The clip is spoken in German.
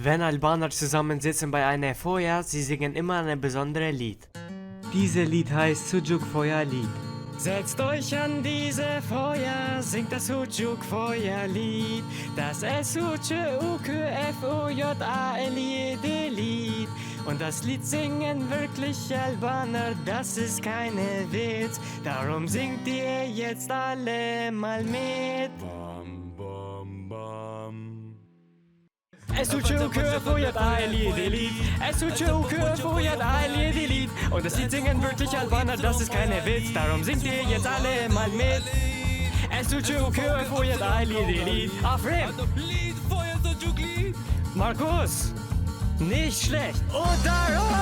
Wenn Albaner zusammensitzen bei einer Feuer, sie singen immer ein besonderes Lied. Dieses Lied heißt Sucuk Feuer Lied. Setzt euch an diese Feuer, singt das Sucuk Feuerlied. Das S-U-C-U-K-F-O-J-A-L-I-D-Lied. Und das Lied singen wirklich Albaner, das ist keine Witz. Darum singt ihr jetzt alle mal mit. Bam, bam, bam. S-U-C-U-K-F-O-J-A-L-I-D-Lied. S-U-C-U-K-F-O-J-A-L-I-D-Lied. Und das Lied singen wirklich Albaner, das ist keine Witz. Darum singt ihr jetzt alle mal mit. S-U-C-U-K-F-O-J-A-L-I-D-Lied. Afrim! Lied, Feuer, Sucuk Lied. Markus! Nicht schlecht! Und darum!